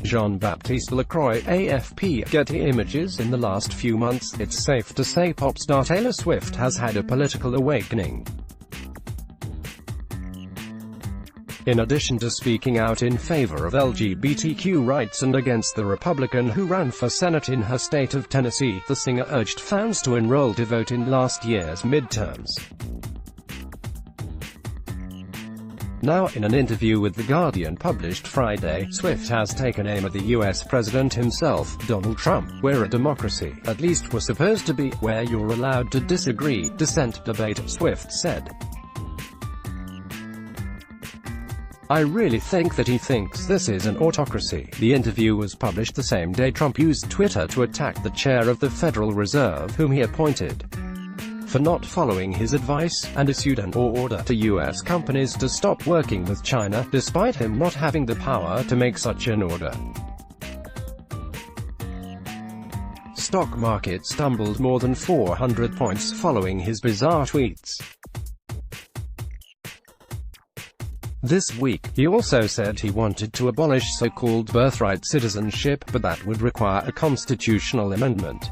Jean-baptiste Lacroix, AFP. Getty Images. In the last few months, it's safe to say pop star Taylor Swift has had a political awakening. In addition to speaking out in favor of LGBTQ rights and against the Republican who ran for Senate in her state of Tennessee, the singer urged fans to enroll to vote in last year's midterms. Now, in an interview with The Guardian published Friday, Swift has taken aim at the US president himself, Donald Trump. "We're a democracy, at least we're supposed to be, where you're allowed to disagree, dissent, debate," Swift said. "I really think that he thinks this is an autocracy." The interview was published the same day Trump used Twitter to attack the chair of the Federal Reserve, whom he appointed, for not following his advice, and issued an order to U.S. companies to stop working with China, despite him not having the power to make such an order. Stock market stumbled more than 400 points following his bizarre tweets. This week, he also said he wanted to abolish so-called birthright citizenship, but that would require a constitutional amendment.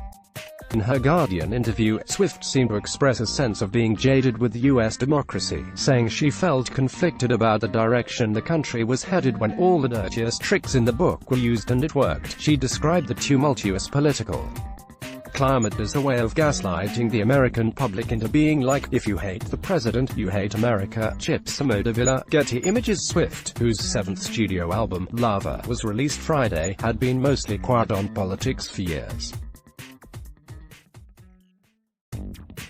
In her Guardian interview, Swift seemed to express a sense of being jaded with U.S. democracy, saying she felt conflicted about the direction the country was headed when all the dirtiest tricks in the book were used and it worked. She described the tumultuous political climate as a way of gaslighting the American public into being like, "If you hate the president, you hate America." Chips Amodavilla. Getty Images. Swift, whose 7th studio album, Lava, was released Friday, had been mostly quiet on politics for years.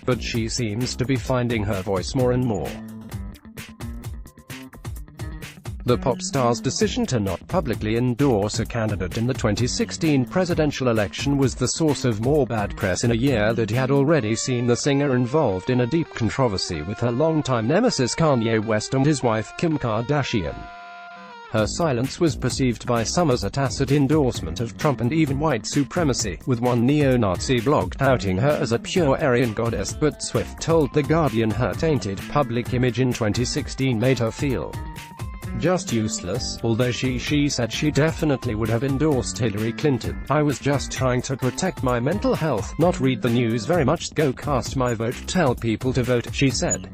But she seems to be finding her voice more and more. The pop star's decision to not publicly endorse a candidate in the 2016 presidential election was the source of more bad press in a year that had already seen the singer involved in a deep controversy with her longtime nemesis Kanye West and his wife Kim Kardashian. Her silence was perceived by some as a tacit endorsement of Trump and even white supremacy, with one neo-Nazi blog touting her as a pure Aryan goddess, but Swift told The Guardian her tainted public image in 2016 made her feel just useless, although she said she definitely would have endorsed Hillary Clinton. "I was just trying to protect my mental health, not read the news very much, go cast my vote, tell people to vote," she said.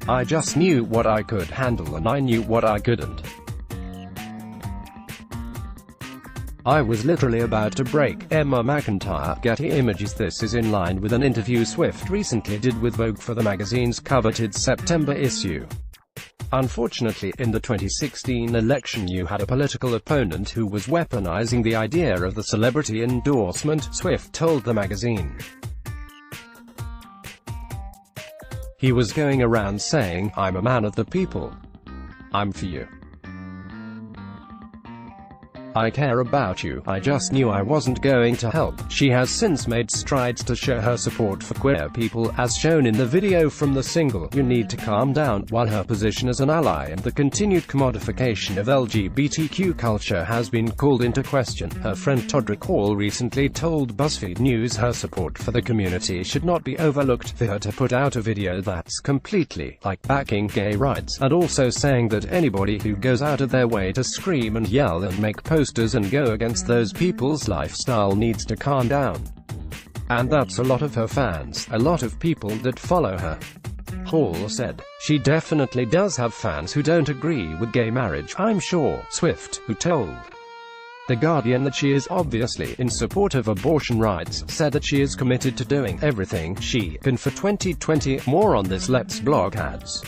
"I just knew what I could handle and I knew what I couldn't. I was literally about to break." Emma McIntyre. Getty Images. This is in line with an interview Swift recently did with Vogue for the magazine's coveted September issue. "Unfortunately, in the 2016 election you had a political opponent who was weaponizing the idea of the celebrity endorsement," Swift told the magazine. "He was going around saying, 'I'm a man of the people. I'm for you. I care about you.' I just knew I wasn't going to help." She has since made strides to show her support for queer people, as shown in the video from the single, "You Need to Calm Down," while her position as an ally and the continued commodification of LGBTQ culture has been called into question. Her friend Todrick Hall recently told BuzzFeed News her support for the community should not be overlooked, for her to put out a video that's completely like backing gay rights, and also saying that anybody who goes out of their way to scream and yell and make posters and go against those people's lifestyle needs to calm down. And that's a lot of her fans, a lot of people that follow her. Hall said, "She definitely does have fans who don't agree with gay marriage, I'm sure." Swift, who told The Guardian that she is obviously in support of abortion rights, said that she is committed to doing everything she can for 2020. More on this. Let's Blog Ads.